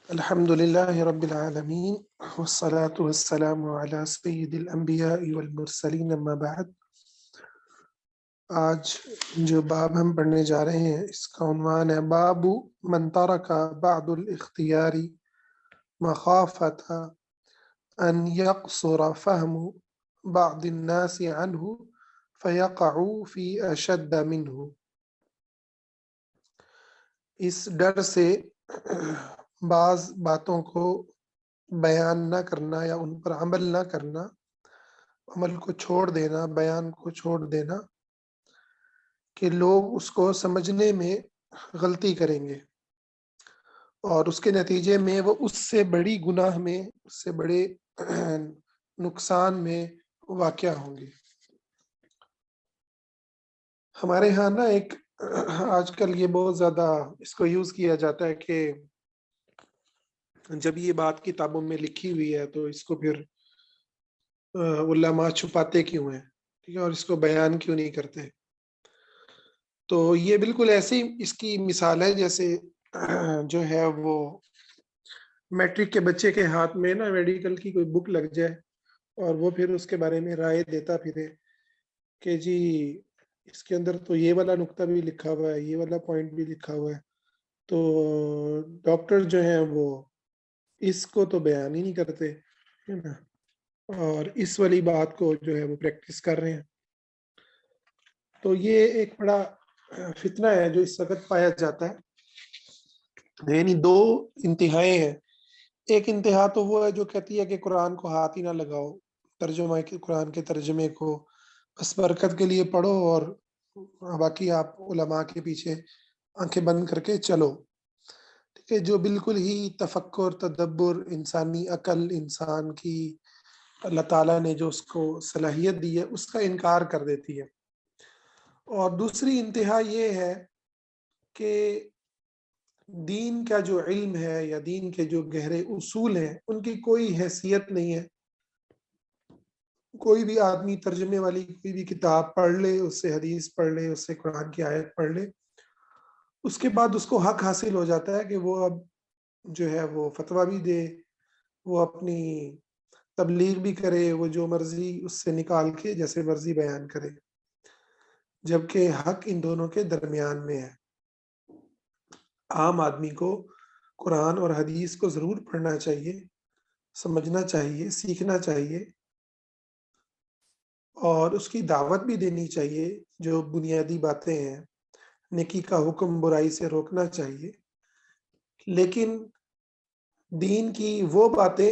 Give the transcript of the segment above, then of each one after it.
الحمد لله رب العالمين والصلاة والسلام على سيد الأنبياء والمرسلين أما بعد. آج جو باب ہم پڑھنے جا رہے ہیں اس کا عنوان ہے باب من ترک بعد الاختیار مخافة أن يقصر فهم بعض الناس عنه فيقعوا في أشد منه. اس ڈر سے بعض باتوں کو بیان نہ کرنا یا ان پر عمل نہ کرنا، عمل کو چھوڑ دینا، بیان کو چھوڑ دینا کہ لوگ اس کو سمجھنے میں غلطی کریں گے اور اس کے نتیجے میں وہ اس سے بڑی گناہ میں، اس سے بڑے نقصان میں واقع ہوں گے. ہمارے ہاں نا ایک آج کل یہ بہت زیادہ اس کو یوز کیا جاتا ہے کہ جب یہ بات کتابوں میں لکھی ہوئی ہے تو اس کو پھر علماء چھپاتے کیوں ہیں، ٹھیک ہے، اور اس کو بیان کیوں نہیں کرتے. تو یہ بالکل ایسے ہی اس کی مثال ہے جیسے جو ہے وہ میٹرک کے بچے کے ہاتھ میں نا میڈیکل کی کوئی بک لگ جائے اور وہ پھر اس کے بارے میں رائے دیتا پھرے کہ جی اس کے اندر تو یہ والا نقطہ بھی لکھا ہوا ہے، یہ والا پوائنٹ بھی لکھا ہوا ہے. تو ڈاکٹر جو ہیں وہ اس کو تو بیان ہی نہیں کرتے ہے نا، اور اس والی بات کو جو ہے وہ پریکٹس کر رہے ہیں. تو یہ ایک بڑا فتنہ ہے جو اس وقت پایا جاتا ہے. یعنی دو انتہائیں ہیں. ایک انتہا تو وہ ہے جو کہتی ہے کہ قرآن کو ہاتھ ہی نہ لگاؤ، ترجمہ کے قرآن کے ترجمے کو بس برکت کے لیے پڑھو اور باقی آپ علماء کے پیچھے آنکھیں بند کر کے چلو. ٹھیک ہے، جو بالکل ہی تفکر، تدبر، انسانی عقل، انسان کی اللہ تعالیٰ نے جو اس کو صلاحیت دی ہے اس کا انکار کر دیتی ہے. اور دوسری انتہا یہ ہے کہ دین کا جو علم ہے یا دین کے جو گہرے اصول ہیں ان کی کوئی حیثیت نہیں ہے. کوئی بھی آدمی ترجمے والی کوئی بھی کتاب پڑھ لے، اس سے حدیث پڑھ لے، اس سے قرآن کی آیت پڑھ لے، اس کے بعد اس کو حق حاصل ہو جاتا ہے کہ وہ اب جو ہے وہ فتویٰ بھی دے، وہ اپنی تبلیغ بھی کرے، وہ جو مرضی اس سے نکال کے جیسے مرضی بیان کرے، جبکہ حق ان دونوں کے درمیان میں ہے. عام آدمی کو قرآن اور حدیث کو ضرور پڑھنا چاہیے، سمجھنا چاہیے، سیکھنا چاہیے اور اس کی دعوت بھی دینی چاہیے. جو بنیادی باتیں ہیں، نیکی کا حکم، برائی سے روکنا چاہیے. لیکن دین کی وہ باتیں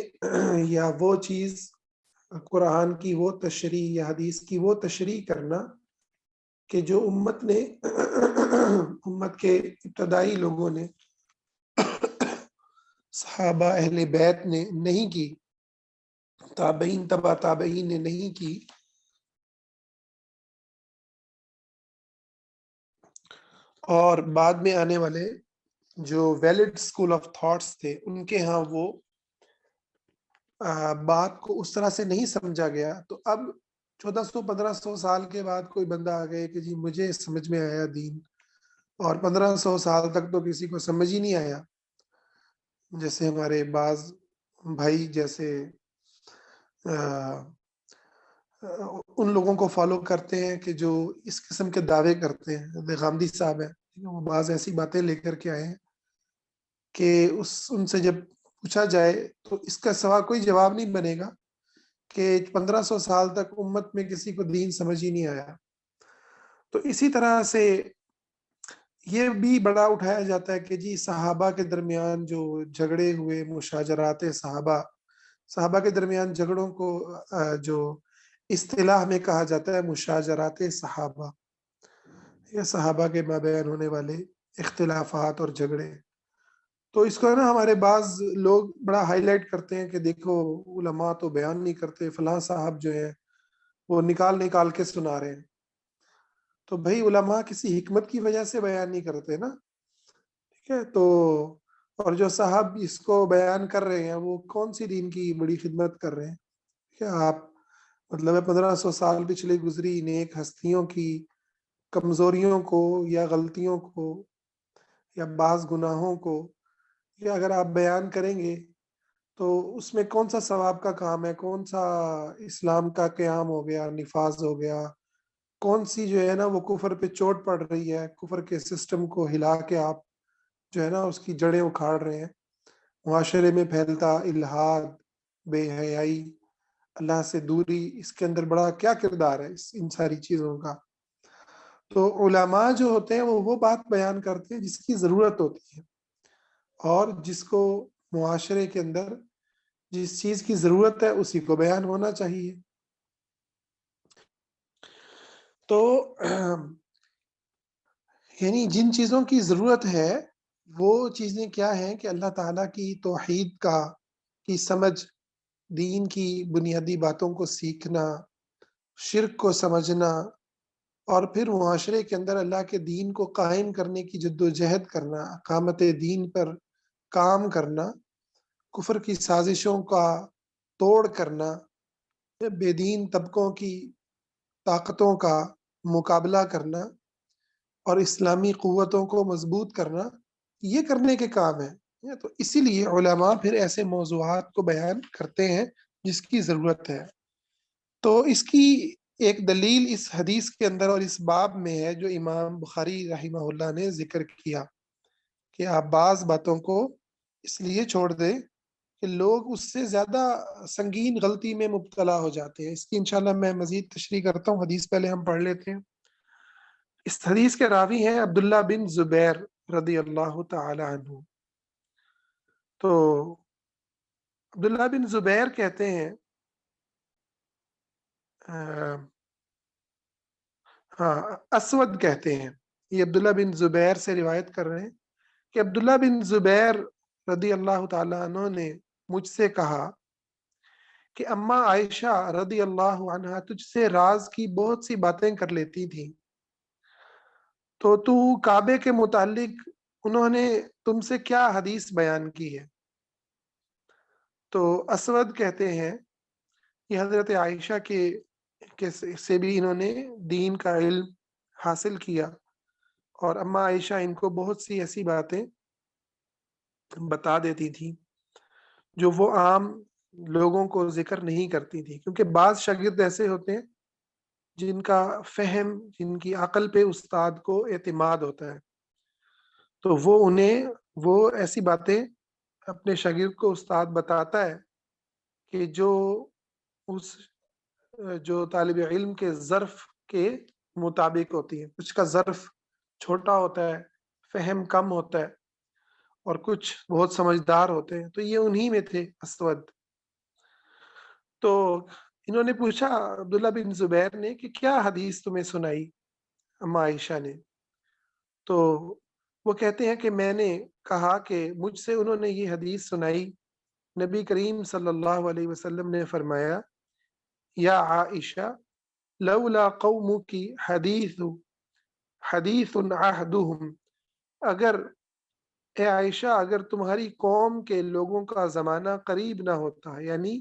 یا وہ چیز، قرآن کی وہ تشریح یا حدیث کی وہ تشریح کرنا کہ جو امت نے امت کے ابتدائی لوگوں نے، صحابہ، اہل بیت نے نہیں کی، تابعین، تبع تابعین نے نہیں کی، اور بعد میں آنے والے جو ویلڈ اسکول آف تھاٹس تھے ان کے ہاں وہ بات کو اس طرح سے نہیں سمجھا گیا. تو اب 1400-1500 سال کے بعد کوئی بندہ آ گئے کہ جی مجھے سمجھ میں آیا دین، اور 1500 سال تک تو کسی کو سمجھ ہی نہیں آیا. جیسے ہمارے بعض بھائی جیسے ان لوگوں کو فالو کرتے ہیں کہ جو اس قسم کے دعوے کرتے ہیں. غامدی صاحب ہیں، وہ بعض ایسی باتیں لے کر کے آئے ہیں کہ ان سے جب پوچھا جائے تو اس کا سوا کوئی جواب نہیں بنے گا کہ 1500 سال تک امت میں کسی کو دین سمجھ ہی نہیں آیا. تو اسی طرح سے یہ بھی بڑا اٹھایا جاتا ہے کہ جی صحابہ کے درمیان جو جھگڑے ہوئے، مشاجرات صحابہ کے درمیان جھگڑوں کو جو اصطلاح میں کہا جاتا ہے مشاجرات صحابہ، یا صحابہ کے مابین ہونے والے اختلافات اور جھگڑے. تو اس کو ہے نا ہمارے بعض لوگ بڑا ہائی لائٹ کرتے ہیں کہ دیکھو علماء تو بیان نہیں کرتے، فلاں صاحب جو ہیں وہ نکال کے سنا رہے ہیں. تو بھائی علماء کسی حکمت کی وجہ سے بیان نہیں کرتے نا، ٹھیک ہے. تو اور جو صاحب اس کو بیان کر رہے ہیں وہ کون سی دین کی بڑی خدمت کر رہے ہیں؟ کیا آپ مطلب ہے 1500 سال پچھلے گزری نیک ہستیوں کی کمزوریوں کو یا غلطیوں کو یا بعض گناہوں کو کہ اگر آپ بیان کریں گے تو اس میں کون سا ثواب کا کام ہے، کون سا اسلام کا قیام ہو گیا، نفاذ ہو گیا، کون سی جو ہے نا وہ کفر پہ چوٹ پڑ رہی ہے، کفر کے سسٹم کو ہلا کے آپ جو ہے نا اس کی جڑیں اکھاڑ رہے ہیں۔ معاشرے میں پھیلتا الحاد، بے حیائی، اللہ سے دوری، اس کے اندر بڑا کیا کردار ہے ان ساری چیزوں کا۔ تو علماء جو ہوتے ہیں وہ بات بیان کرتے ہیں جس کی ضرورت ہوتی ہے، اور جس کو معاشرے کے اندر جس چیز کی ضرورت ہے اسی کو بیان ہونا چاہیے۔ تو یعنی جن چیزوں کی ضرورت ہے وہ چیزیں کیا ہیں کہ اللہ تعالیٰ کی توحید کی سمجھ، دین کی بنیادی باتوں کو سیکھنا، شرک کو سمجھنا، اور پھر معاشرے کے اندر اللہ کے دین کو قائم کرنے کی جد و جہد کرنا، اقامت دین پر کام کرنا، کفر کی سازشوں کا توڑ کرنا، بے دین طبقوں کی طاقتوں کا مقابلہ کرنا، اور اسلامی قوتوں کو مضبوط کرنا، یہ کرنے کے کام ہے۔ تو اسی لیے علماء پھر ایسے موضوعات کو بیان کرتے ہیں جس کی ضرورت ہے۔ تو اس کی ایک دلیل اس حدیث کے اندر اور اس باب میں ہے جو امام بخاری رحمہ اللہ نے ذکر کیا، کہ آپ بعض باتوں کو اس لیے چھوڑ دیں کہ لوگ اس سے زیادہ سنگین غلطی میں مبتلا ہو جاتے ہیں۔ اس کی انشاءاللہ میں مزید تشریح کرتا ہوں، حدیث پہلے ہم پڑھ لیتے ہیں۔ اس حدیث کے راوی ہیں عبداللہ بن زبیر رضی اللہ تعالی عنہ۔ تو عبداللہ بن زبیر کہتے ہیں، ہاں اسود کہتے ہیں، یہ عبداللہ بن زبیر سے روایت کر رہے ہیں کہ عبداللہ بن زبیر رضی اللہ تعالیٰ عنہ نے مجھ سے کہا کہ اماں عائشہ رضی اللہ عنہا تجھ سے راز کی بہت سی باتیں کر لیتی تھیں، تو کعبے کے متعلق انہوں نے تم سے کیا حدیث بیان کی ہے؟ تو اسود کہتے ہیں کہ حضرت عائشہ کے سے بھی انہوں نے دین کا علم حاصل کیا، اور اماں عائشہ ان کو بہت سی ایسی باتیں بتا دیتی تھی جو وہ عام لوگوں کو ذکر نہیں کرتی تھی، کیونکہ بعض شاگرد ایسے ہوتے ہیں جن کا فہم، جن کی عقل پہ استاد کو اعتماد ہوتا ہے، تو وہ ایسی باتیں اپنے شاگرد کو استاد بتاتا ہے کہ اس جو طالب علم کے ظرف کے مطابق ہوتی ہے۔ کچھ کا ظرف چھوٹا ہوتا ہے، فہم کم ہوتا ہے، اور کچھ بہت سمجھدار ہوتے ہیں، تو یہ انہی میں تھے اسود۔ تو انہوں نے پوچھا عبداللہ بن زبیر نے کہ کیا حدیث تمہیں سنائی اما عائشہ نے؟ تو وہ کہتے ہیں کہ میں نے کہا کہ مجھ سے انہوں نے یہ حدیث سنائی، نبی کریم صلی اللہ علیہ وسلم نے فرمایا، یا عائشہ لولا قومک حدیث عہدہم، اگر اے عائشہ اگر تمہاری قوم کے لوگوں کا زمانہ قریب نہ ہوتا، یعنی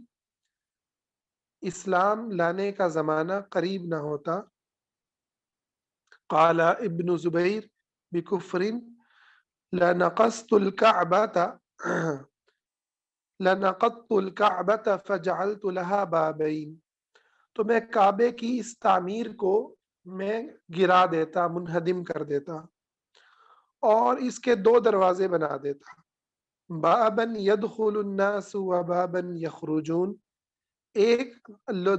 اسلام لانے کا زمانہ قریب نہ ہوتا، قال ابن زبیر بکفر لنقضت الكعبة فجعلت لها بابین، تو میں کعبے کی اس تعمیر کو میں گرا دیتا، منہدم کر دیتا، اور اس کے دو دروازے بنا دیتا، بابن يدخل الناس وبابن يخرجون، ایک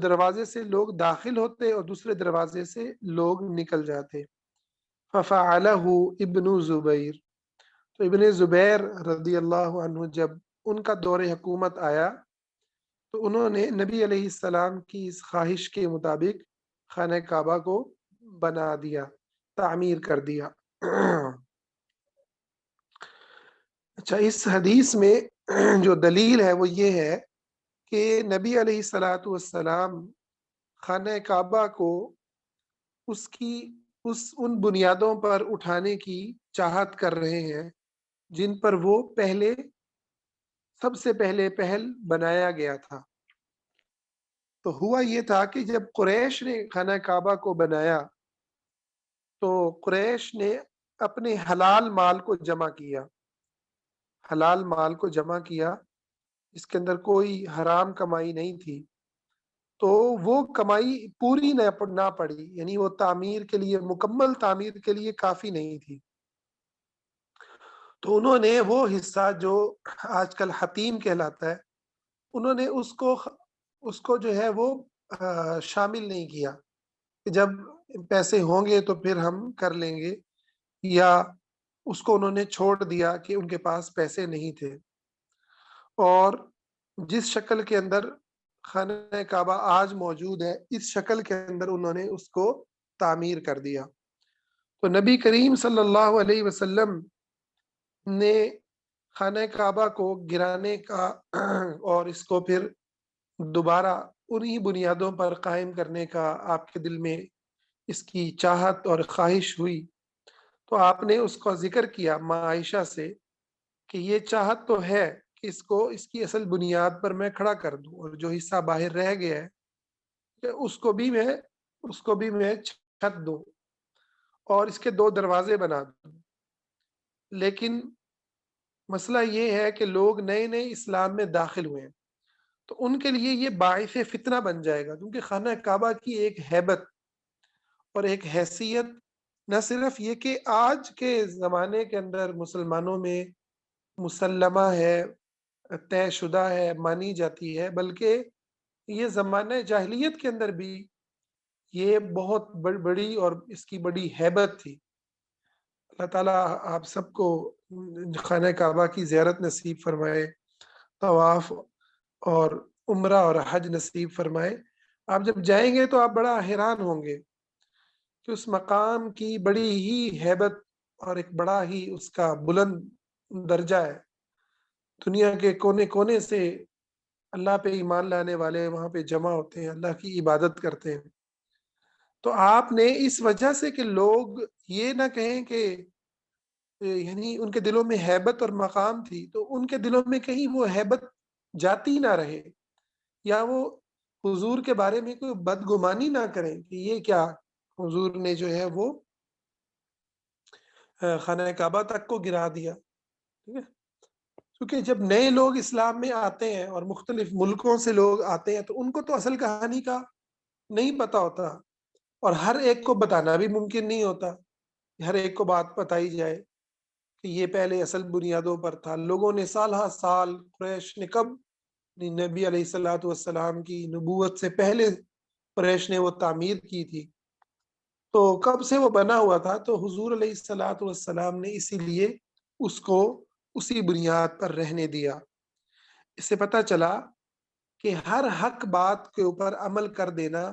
دروازے سے لوگ داخل ہوتے اور دوسرے دروازے سے لوگ نکل جاتے۔ ففعلہ ابن زبیر، تو ابن زبیر رضی اللہ عنہ جب ان کا دور حکومت آیا تو انہوں نے نبی علیہ السلام کی اس خواہش کے مطابق خانہ کعبہ کو بنا دیا، تعمیر کر دیا۔ اچھا، اس حدیث میں جو دلیل ہے وہ یہ ہے کہ نبی علیہ الصلاۃ والسلام خانہ کعبہ کو ان بنیادوں پر اٹھانے کی چاہت کر رہے ہیں جن پر وہ سب سے پہلے پہل بنایا گیا تھا۔ تو ہوا یہ تھا کہ جب قریش نے خانہ کعبہ کو بنایا تو قریش نے اپنے حلال مال کو جمع کیا، حلال مال کو جمع کیا، اس کے اندر کوئی حرام کمائی نہیں تھی، تو وہ کمائی پوری نہ پڑی، یعنی وہ تعمیر کے لیے، مکمل تعمیر کے لیے کافی نہیں تھی۔ تو انہوں نے وہ حصہ جو آج کل حتیم کہلاتا ہے، انہوں نے اس کو جو ہے وہ شامل نہیں کیا کہ جب پیسے ہوں گے تو پھر ہم کر لیں گے، یا اس کو انہوں نے چھوڑ دیا کہ ان کے پاس پیسے نہیں تھے۔ اور جس شکل کے اندر خانہ کعبہ آج موجود ہے، اس شکل کے اندر انہوں نے اس کو تعمیر کر دیا۔ تو نبی کریم صلی اللہ علیہ وسلم نے خانہ کعبہ کو گرانے کا اور اس کو پھر دوبارہ انہی بنیادوں پر قائم کرنے کا آپ کے دل میں اس کی چاہت اور خواہش ہوئی، تو آپ نے اس کا ذکر کیا ماں عائشہ سے کہ یہ چاہت تو ہے کہ اس کو اس کی اصل بنیاد پر میں کھڑا کر دوں، اور جو حصہ باہر رہ گیا ہے کہ اس کو بھی میں چھت دوں اور اس کے 2 دروازے بنا دوں۔ لیکن مسئلہ یہ ہے کہ لوگ نئے نئے اسلام میں داخل ہوئے ہیں، تو ان کے لیے یہ باعث فتنہ بن جائے گا، کیونکہ خانہ کعبہ کی ایک ہیبت اور ایک حیثیت نہ صرف یہ کہ آج کے زمانے کے اندر مسلمانوں میں مسلمہ ہے، طے شدہ ہے، مانی جاتی ہے، بلکہ یہ زمانہ جاہلیت کے اندر بھی یہ بہت بڑی اور اس کی بڑی ہیبت تھی۔ اللہ تعالیٰ آپ سب کو خانہ کعبہ کی زیارت نصیب فرمائے، طواف اور عمرہ اور حج نصیب فرمائے۔ آپ جب جائیں گے تو آپ بڑا حیران ہوں گے کہ اس مقام کی بڑی ہی ہیبت اور ایک بڑا ہی اس کا بلند درجہ ہے۔ دنیا کے کونے کونے سے اللہ پہ ایمان لانے والے وہاں پہ جمع ہوتے ہیں، اللہ کی عبادت کرتے ہیں۔ تو آپ نے اس وجہ سے کہ لوگ یہ نہ کہیں کہ یعنی ان کے دلوں میں ہیبت اور مقام تھی، تو ان کے دلوں میں کہیں وہ ہیبت جاتی نہ رہے، یا وہ حضور کے بارے میں کوئی بدگمانی نہ کریں کہ یہ کیا حضور نے جو ہے وہ خانہ کعبہ تک کو گرا دیا۔ ٹھیک ہے، کیونکہ جب نئے لوگ اسلام میں آتے ہیں اور مختلف ملکوں سے لوگ آتے ہیں تو ان کو تو اصل کہانی کا نہیں پتا ہوتا، اور ہر ایک کو بتانا بھی ممکن نہیں ہوتا، ہر ایک کو بات بتائی جائے کہ یہ پہلے اصل بنیادوں پر تھا۔ لوگوں نے سال ہا سال، قریش نے کب نبی علیہ الصلوۃ والسلام کی نبوت سے پہلے قریش نے وہ تعمیر کی تھی، تو کب سے وہ بنا ہوا تھا، تو حضور علیہ الصلوۃ والسلام نے اسی لیے اس کو اسی بنیاد پر رہنے دیا۔ اس سے پتہ چلا کہ ہر حق بات کے اوپر عمل کر دینا،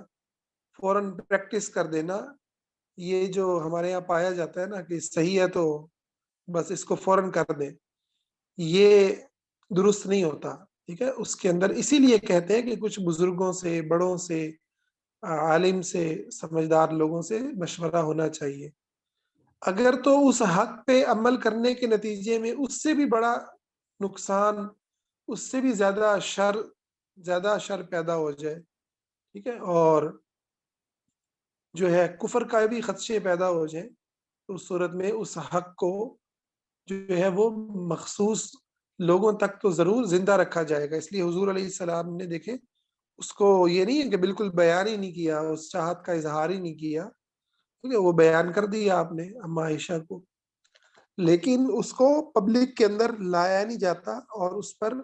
فوراً پریکٹس کر دینا، یہ جو ہمارے یہاں پایا جاتا ہے نا کہ صحیح ہے تو بس اس کو فوراً کر دیں، یہ درست نہیں ہوتا۔ ٹھیک ہے، اس کے اندر اسی لیے کہتے ہیں کہ کچھ بزرگوں سے، بڑوں سے، عالم سے، سمجھدار لوگوں سے مشورہ ہونا چاہیے۔ اگر تو اس حق پہ عمل کرنے کے نتیجے میں اس سے بھی بڑا نقصان، اس سے بھی زیادہ شر پیدا ہو جائے، ٹھیک ہے، اور جو ہے کفر کا بھی خدشے پیدا ہو جائیں، تو اس صورت میں اس حق کو جو ہے وہ مخصوص لوگوں تک تو ضرور زندہ رکھا جائے گا۔ اس لیے حضور علیہ السلام نے دیکھیں اس کو یہ نہیں ہے کہ بالکل بیان ہی نہیں کیا، اس چاہت کا اظہار ہی نہیں کیا، ٹھیک ہے، وہ بیان کر دیا آپ نے اما عائشہ کو، لیکن اس کو پبلک کے اندر لایا نہیں جاتا اور اس پر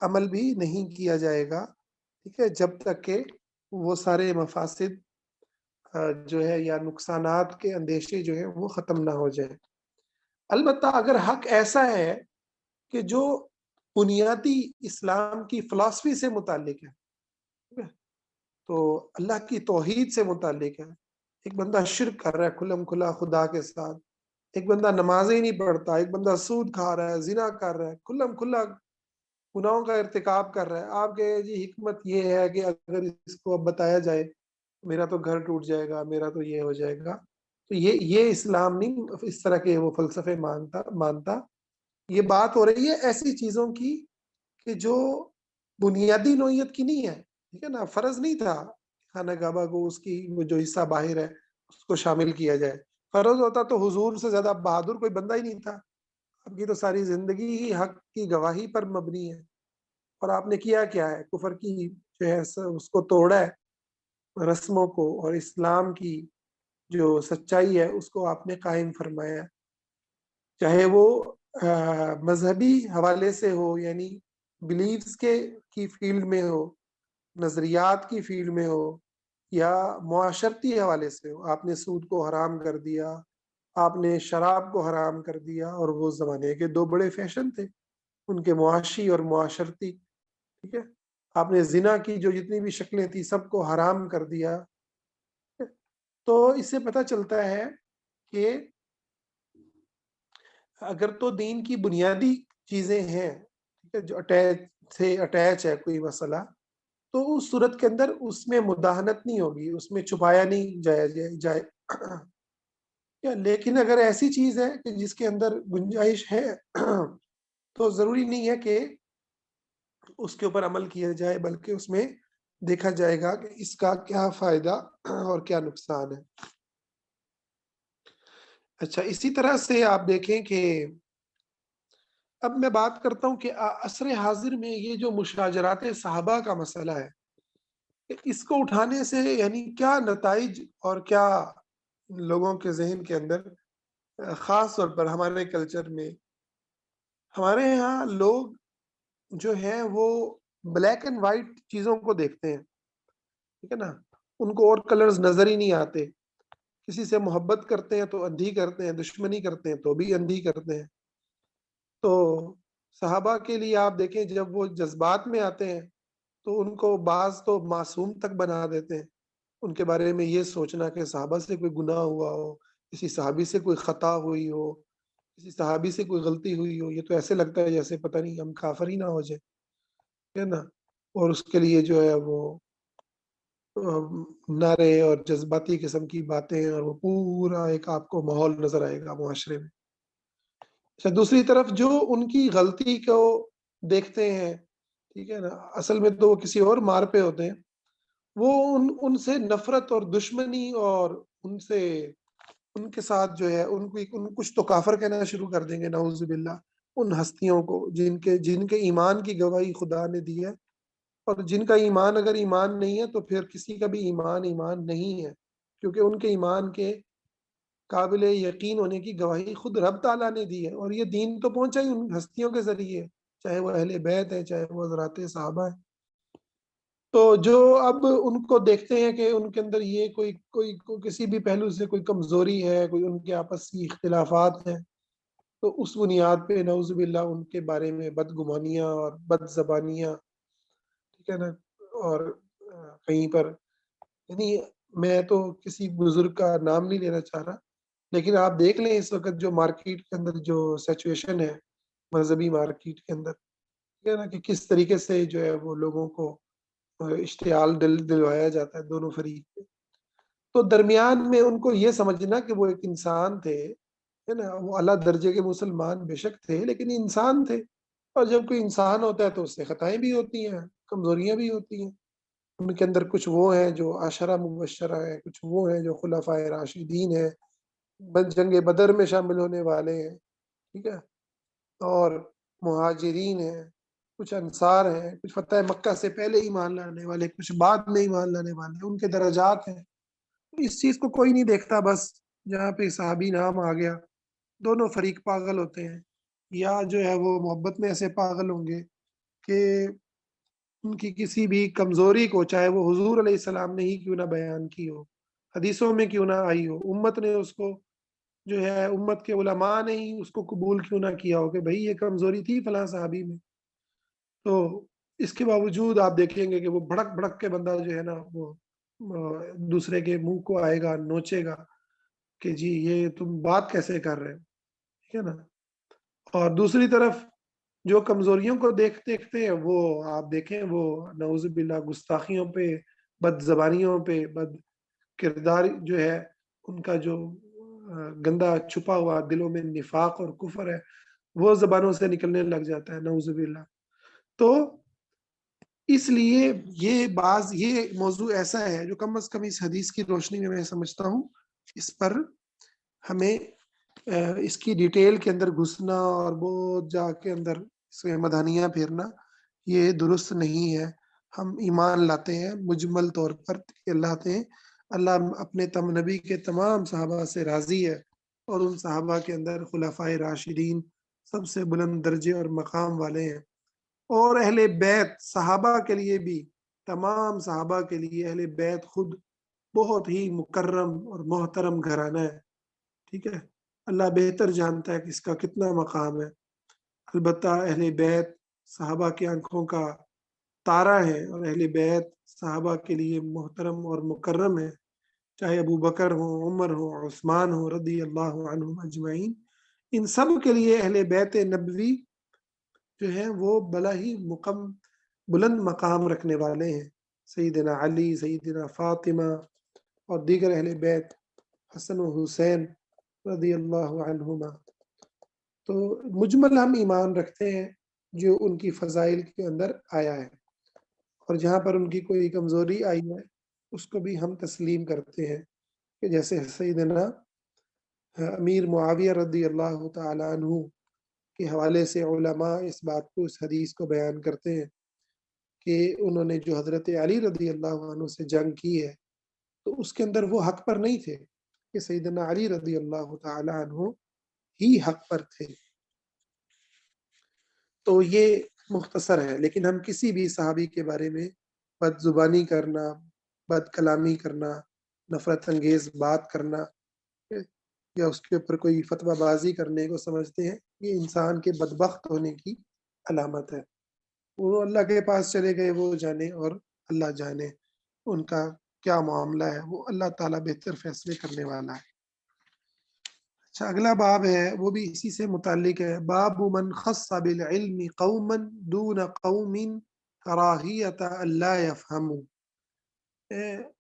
عمل بھی نہیں کیا جائے گا، ٹھیک ہے، جب تک کہ وہ سارے مفاسد جو ہے یا نقصانات کے اندیشے جو ہیں وہ ختم نہ ہو جائیں۔ البتہ اگر حق ایسا ہے کہ جو بنیادی اسلام کی فلسفی سے متعلق ہے، ٹھیک ہے، تو اللہ کی توحید سے متعلق ہے، ایک بندہ شرک کر رہا ہے کھلم کھلا خدا کے ساتھ، ایک بندہ نمازیں ہی نہیں پڑھتا، ایک بندہ سود کھا رہا ہے، زنا کر رہا ہے، کھلم کھلا گناہوں کا ارتکاب کر رہا ہے، آپ کہے جی حکمت یہ ہے کہ اگر اس کو اب بتایا جائے میرا تو گھر ٹوٹ جائے گا، میرا تو یہ ہو جائے گا، تو یہ اسلام نہیں اس طرح کے وہ فلسفے مانتا۔ یہ بات ہو رہی ہے ایسی چیزوں کی کہ جو بنیادی نوعیت کی نہیں ہے، ٹھیک ہے نا، فرض نہیں تھا خانہ کعبہ کو اس کی وہ جو حصہ باہر ہے اس کو شامل کیا جائے، فرض ہوتا تو حضور سے زیادہ بہادر کوئی بندہ ہی نہیں تھا، آپ کی تو ساری زندگی ہی حق کی گواہی پر مبنی ہے، اور آپ نے کیا کیا ہے؟ کفر کی جو ہے اس کو توڑا ہے، رسموں کو، اور اسلام کی جو سچائی ہے اس کو آپ نے قائم فرمایا، چاہے وہ مذہبی حوالے سے ہو، یعنی بلیفز کے کی فیلڈ میں ہو، نظریات کی فیلڈ میں ہو، یا معاشرتی حوالے سے ہو۔ آپ نے سود کو حرام کر دیا، آپ نے شراب کو حرام کر دیا، اور وہ زمانے کے دو بڑے فیشن تھے ان کے، معاشی اور معاشرتی، ٹھیک ہے۔ آپ نے زنا کی جو جتنی بھی شکلیں تھیں سب کو حرام کر دیا۔ تو اس سے پتہ چلتا ہے کہ اگر تو دین کی بنیادی چیزیں ہیں، ٹھیک ہے، جو اٹیچ ہے کوئی مسئلہ، تو اس صورت کے اندر اس میں مداہنت نہیں ہوگی، اس میں چھپایا نہیں جائے لیکن اگر ایسی چیز ہے کہ جس کے اندر گنجائش ہے تو ضروری نہیں ہے کہ اس کے اوپر عمل کیا جائے، بلکہ اس میں دیکھا جائے گا کہ اس کا کیا فائدہ اور کیا نقصان ہے۔ اچھا، اسی طرح سے آپ دیکھیں کہ اب میں بات کرتا ہوں کہ عصر حاضر میں یہ جو مشاجرات صحابہ کا مسئلہ ہے، اس کو اٹھانے سے یعنی کیا نتائج اور کیا لوگوں کے ذہن کے اندر، خاص طور پر ہمارے کلچر میں، ہمارے ہاں لوگ جو ہیں وہ بلیک اینڈ وائٹ چیزوں کو دیکھتے ہیں، ٹھیک ہے نا، ان کو اور کلرز نظر ہی نہیں آتے۔ کسی سے محبت کرتے ہیں تو اندھی کرتے ہیں، دشمنی کرتے ہیں تو بھی اندھی کرتے ہیں۔ تو صحابہ کے لیے آپ دیکھیں جب وہ جذبات میں آتے ہیں تو ان کو بعض تو معصوم تک بنا دیتے ہیں، ان کے بارے میں یہ سوچنا کہ صحابہ سے کوئی گناہ ہوا ہو، کسی صحابی سے کوئی خطا ہوئی ہو، کسی صحابی سے کوئی غلطی ہوئی ہو، یہ تو ایسے لگتا ہے جیسے پتہ نہیں ہم کافر ہی نہ ہو جائے، ہے نا۔ اور اس کے لیے جو ہے وہ نعرے اور جذباتی قسم کی باتیں، اور وہ پورا ایک آپ کو ماحول نظر آئے گا معاشرے میں۔ اچھا، دوسری طرف جو ان کی غلطی کو دیکھتے ہیں، ٹھیک ہے نا، اصل میں تو وہ کسی اور مار پہ ہوتے ہیں، وہ ان سے نفرت اور دشمنی، اور ان کے ساتھ جو ہے ان کچھ تو کافر کہنا شروع کر دیں گے، نعوذ باللہ، ان ہستیوں کو جن کے ایمان کی گواہی خدا نے دی ہے، اور جن کا ایمان اگر ایمان نہیں ہے تو پھر کسی کا بھی ایمان نہیں ہے، کیونکہ ان کے ایمان کے قابل یقین ہونے کی گواہی خود رب تعالیٰ نے دی ہے، اور یہ دین تو پہنچا ہی ان ہستیوں کے ذریعے، چاہے وہ اہل بیت ہے، چاہے وہ حضرات صحابہ ہیں۔ تو جو اب ان کو دیکھتے ہیں کہ ان کے اندر یہ کوئی کسی بھی پہلو سے کوئی کمزوری ہے، کوئی ان کے آپس کی اختلافات ہیں، تو اس بنیاد پہ نعوذ باللہ ان کے بارے میں بدگمانیاں اور بد زبانیاں، ٹھیک ہے نا، اور کہیں پر، یعنی میں تو کسی بزرگ کا نام نہیں لینا چاہ رہا، لیکن آپ دیکھ لیں اس وقت جو مارکیٹ کے اندر جو سچویشن ہے، مذہبی مارکیٹ کے اندر، ٹھیک ہے نا، کہ کس طریقے سے جو ہے وہ لوگوں کو اشتعال دلوایا جاتا ہے دونوں فریق پہ۔ تو درمیان میں ان کو یہ سمجھنا کہ وہ ایک انسان تھے، ہے نا، وہ اعلیٰ درجے کے مسلمان بے شک تھے لیکن انسان تھے، اور جب کوئی انسان ہوتا ہے تو اس سے خطائیں بھی ہوتی ہیں، کمزوریاں بھی ہوتی ہیں۔ ان کے اندر کچھ وہ ہیں جو عشرہ مبشرہ ہیں، کچھ وہ ہیں جو خلفائے راشدین ہیں، جنگ بدر میں شامل ہونے والے ہیں، ٹھیک ہے، اور مہاجرین ہیں، کچھ انصار ہیں، کچھ فتح مکہ سے پہلے ایمان لانے والے، کچھ بعد میں ایمان لانے والے، ان کے درجات ہیں۔ اس چیز کو کوئی نہیں دیکھتا، بس جہاں پہ صحابی نام آ گیا دونوں فریق پاگل ہوتے ہیں، یا جو ہے وہ محبت میں ایسے پاگل ہوں گے کہ ان کی کسی بھی کمزوری کو، چاہے وہ حضور علیہ السلام نے ہی کیوں نہ بیان کی ہو، حدیثوں میں کیوں نہ آئی ہو، امت نے اس کو جو ہے، امت کے علماء نے ہی اس کو قبول کیوں نہ کیا ہو کہ بھئی یہ کمزوری تھی فلاں صحابی میں، تو اس کے باوجود آپ دیکھیں گے کہ وہ بھڑک بھڑک کے بندہ جو ہے نا وہ دوسرے کے منہ کو آئے گا، نوچے گا کہ جی یہ تم بات کیسے کر رہے ہو، ٹھیک ہے نا۔ اور دوسری طرف جو کمزوریوں کو دیکھتے ہیں وہ آپ دیکھیں، وہ نعوذ باللہ گستاخیوں پہ، بد زبانیوں پہ، بد کردار جو ہے ان کا، جو گندا چھپا ہوا دلوں میں نفاق اور کفر ہے، وہ زبانوں سے نکلنے لگ جاتا ہے، نعوذ باللہ۔ تو اس لیے یہ موضوع ایسا ہے جو کم از کم اس حدیث کی روشنی میں سمجھتا ہوں اس پر ہمیں اس کی ڈیٹیل کے اندر گھسنا اور بہت جا کے اندر اس میں مدانیاں پھیرنا یہ درست نہیں ہے۔ ہم ایمان لاتے ہیں مجمل طور پر کہ اللہ اپنے نبی کے تمام صحابہ سے راضی ہے، اور ان صحابہ کے اندر خلفائے راشدین سب سے بلند درجے اور مقام والے ہیں، اور اہل بیت صحابہ کے لیے بھی، تمام صحابہ کے لیے اہل بیت خود بہت ہی مکرم اور محترم گھرانہ ہے، ٹھیک ہے۔ اللہ بہتر جانتا ہے کہ اس کا کتنا مقام ہے۔ البتہ اہل بیت صحابہ کی آنکھوں کا تارا ہے، اور اہل بیت صحابہ کے لیے محترم اور مکرم ہے، چاہے ابو بکر ہو، عمر ہو، عثمان ہو رضی اللہ عنہم اجمعین۔ ان سب کے لیے اہل بیت نبوی جو ہیں وہ بلا ہی بلند مقام رکھنے والے ہیں، سیدنا علی، سیدنا فاطمہ اور دیگر اہل بیت، حسن و حسین رضی اللہ عنہما۔ تو مجمل ہم ایمان رکھتے ہیں جو ان کی فضائل کے اندر آیا ہے، اور جہاں پر ان کی کوئی کمزوری آئی ہے اس کو بھی ہم تسلیم کرتے ہیں، کہ جیسے سیدنا امیر معاویہ رضی اللہ تعالی عنہ کے حوالے سے علماء اس بات کو، اس حدیث کو بیان کرتے ہیں کہ انہوں نے جو حضرت علی رضی اللہ عنہ سے جنگ کی ہے تو اس کے اندر وہ حق پر نہیں تھے، کہ سیدنا علی رضی اللہ تعالی عنہ ہی حق پر تھے۔ تو یہ مختصر ہے، لیکن ہم کسی بھی صحابی کے بارے میں بد زبانی کرنا، بد کلامی کرنا، نفرت انگیز بات کرنا، یا اس کے اوپر کوئی فتویٰ بازی کرنے کو سمجھتے ہیں، یہ انسان کے بدبخت ہونے کی علامت ہے۔ وہ اللہ کے پاس چلے گئے، وہ جانے، اور اللہ جانے ان کا کیا معاملہ ہے، وہ اللہ تعالیٰ بہتر فیصلے کرنے والا ہے۔ اچھا، اگلا باب ہے وہ بھی اسی سے متعلق ہے، باب من خص بالعلم قوما دون قوم کراہیت اللہ یفہموا۔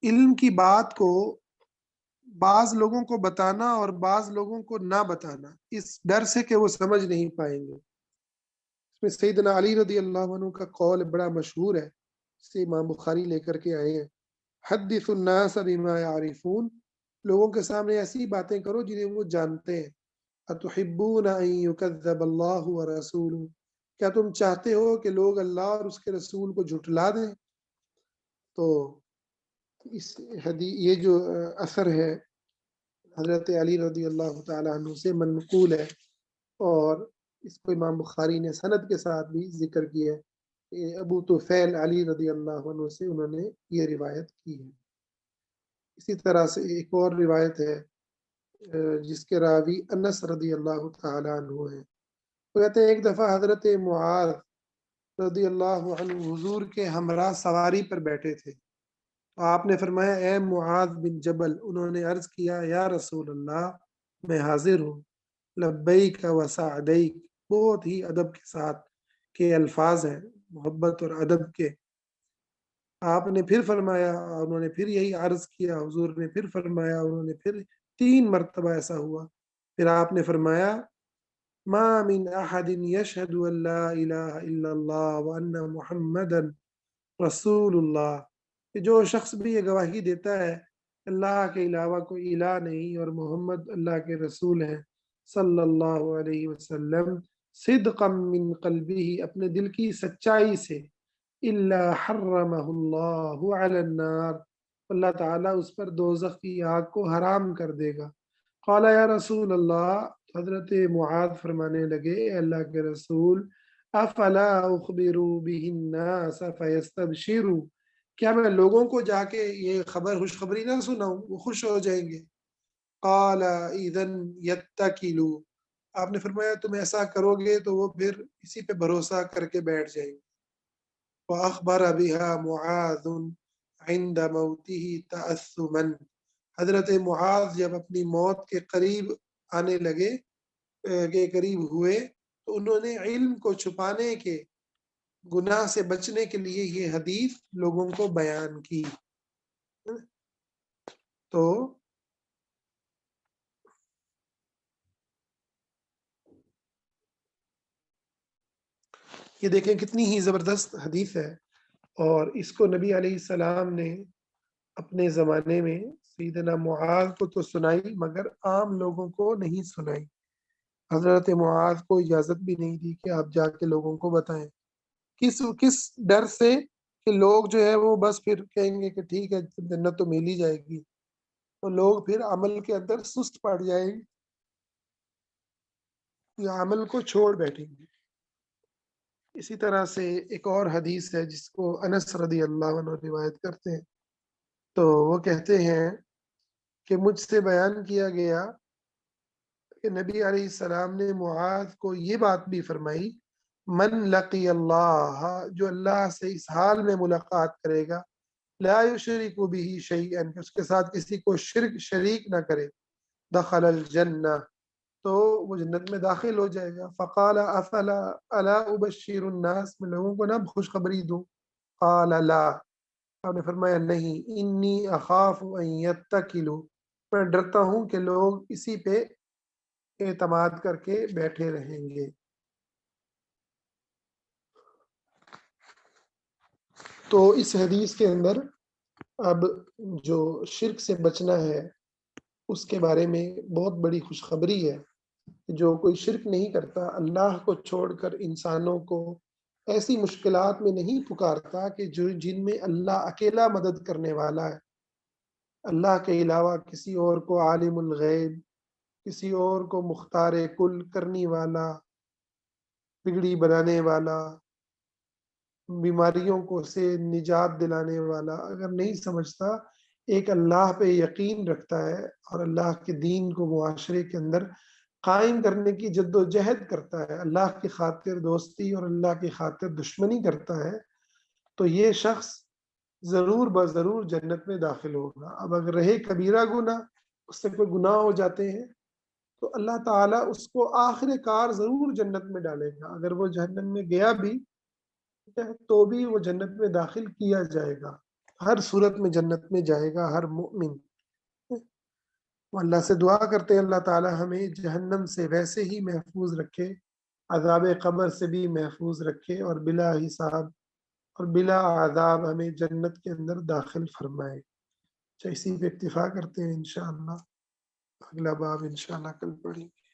علم کی بات کو بعض لوگوں کو بتانا اور بعض لوگوں کو نہ بتانا، اس ڈر سے کہ وہ سمجھ نہیں پائیں گے۔ اس میں سیدنا علی رضی اللہ عنہ کا قول بڑا مشہور ہے، اسے امام بخاری لے کر کے آئے ہیں، حدث الناس بما يعرفون، لوگوں کے سامنے ایسی باتیں کرو جنہیں وہ جانتے ہیں۔ اتحبون ان یکذب اللہ ورسولہ، کیا تم چاہتے ہو کہ لوگ اللہ اور اس کے رسول کو جھٹلا دیں؟ تو یہ جو اثر ہے حضرت علی رضی اللہ تعالیٰ عنہ سے منقول ہے، اور اس کو امام بخاری نے سند کے ساتھ بھی ذکر کیا ہے کہ ابو طفیل علی رضی اللہ عنہ سے انہوں نے یہ روایت کی ہے۔ اسی طرح سے ایک اور روایت ہے جس کے راوی انس رضی اللہ تعالیٰ عنہ ہیں، وہ کہتے ہیں ایک دفعہ حضرت معاذ رضی اللہ عنہ حضور کے ہمراہ سواری پر بیٹھے تھے، آپ نے فرمایا اے معاذ بن جبل، انہوں نے عرض کیا یا رسول اللہ میں حاضر ہوں، لبیک و سعدیک، بہت ہی ادب کے ساتھ کے الفاظ ہیں، محبت اور ادب کے۔ آپ نے پھر فرمایا، انہوں نے پھر یہی عرض کیا، حضور نے پھر فرمایا، انہوں نے پھر 3 مرتبہ ایسا ہوا، پھر آپ نے فرمایا ما من احد یشہد ان لا الہ الا اللہ وان محمدا رسول اللہ، کہ جو شخص بھی یہ گواہی دیتا ہے اللہ کے علاوہ کوئی الہ نہیں اور محمد اللہ کے رسول ہیں صلی اللہ علیہ وسلم، صدقا من قلبہ، اپنے دل کی سچائی سے، الا حرمہ اللہ علی النار، اللہ تعالیٰ اس پر دوزخ کی آگ کو حرام کر دے گا۔ قال یا رسول اللہ، حضرت معاذ فرمانے لگے اے اللہ کے رسول، افلا اخبر بہ الناس فیستبشروا، کیا میں لوگوں کو جا کے یہ خوشخبری نہ سناؤں، وہ خوش ہو جائیں گے؟ قال اذن یتکلوا، آپ نے فرمایا تم ایسا کرو گے تو وہ پھر اسی پہ بھروسہ کر کے بیٹھ جائیں گے۔ وأخبر بها معاذ عند موته تأثما، حضرت معاذ جب اپنی موت کے قریب آنے لگے، کے قریب ہوئے، تو انہوں نے علم کو چھپانے کے، گناہ سے بچنے کے لیے یہ حدیث لوگوں کو بیان کی۔ تو یہ دیکھیں کتنی ہی زبردست حدیث ہے، اور اس کو نبی علیہ السلام نے اپنے زمانے میں سیدنا معاذ کو تو سنائی، مگر عام لوگوں کو نہیں سنائی۔ حضرت معاذ کو اجازت بھی نہیں دی کہ آپ جا کے لوگوں کو بتائیں. کس ڈر سے کہ لوگ جو ہے وہ بس پھر کہیں گے کہ ٹھیک ہے جنت تو مل ہی جائے گی، تو لوگ پھر عمل کے اندر سست پڑ جائیں گے یا عمل کو چھوڑ بیٹھیں گے. اسی طرح سے ایک اور حدیث ہے جس کو انس رضی اللہ عنہ روایت کرتے ہیں، تو وہ کہتے ہیں کہ مجھ سے بیان کیا گیا کہ نبی علیہ السلام نے معاذ کو یہ بات بھی فرمائی، من لقی اللہ، جو اللہ سے اس حال میں ملاقات کرے گا، لا یشرک بہ شیئا، کہ اس کے ساتھ کسی کو شریک نہ کرے، دخل الجنہ، تو وہ جنت میں داخل ہو جائے گا. فقال افلا الا ابشر الناس، میں لوگوں کو نہ خوشخبری دوں؟ قال لا، آپ نے فرمایا نہیں، انی اخاف ان یتکلوا، میں ڈرتا ہوں کہ لوگ اسی پہ اعتماد کر کے بیٹھے رہیں گے. تو اس حدیث کے اندر اب جو شرک سے بچنا ہے اس کے بارے میں بہت بڑی خوشخبری ہے. جو کوئی شرک نہیں کرتا، اللہ کو چھوڑ کر انسانوں کو ایسی مشکلات میں نہیں پکارتا کہ جن میں اللہ اکیلا مدد کرنے والا ہے، اللہ کے علاوہ کسی اور کو عالم الغیب، کسی اور کو مختار کل کرنے والا، بگڑی بنانے والا، بیماریوں کو سے نجات دلانے والا اگر نہیں سمجھتا، ایک اللہ پہ یقین رکھتا ہے اور اللہ کے دین کو معاشرے کے اندر قائم کرنے کی جد و جہد کرتا ہے، اللہ کی خاطر دوستی اور اللہ کی خاطر دشمنی کرتا ہے، تو یہ شخص ضرور بضرور جنت میں داخل ہوگا. اب اگر رہے کبیرہ گناہ، اس سے کوئی گناہ ہو جاتے ہیں، تو اللہ تعالیٰ اس کو آخر کار ضرور جنت میں ڈالے گا. اگر وہ جہنم میں گیا بھی تو بھی وہ جنت میں داخل کیا جائے گا، ہر صورت میں جنت میں جائے گا ہر مومن. وہ اللہ سے دعا کرتے ہیں اللہ تعالی ہمیں جہنم سے ویسے ہی محفوظ رکھے، عذاب قبر سے بھی محفوظ رکھے، اور بلا حساب اور بلا عذاب ہمیں جنت کے اندر داخل فرمائے. اسی پہ اکتفا کرتے ہیں انشاءاللہ، اگلا باب انشاءاللہ کل پڑھیں گے.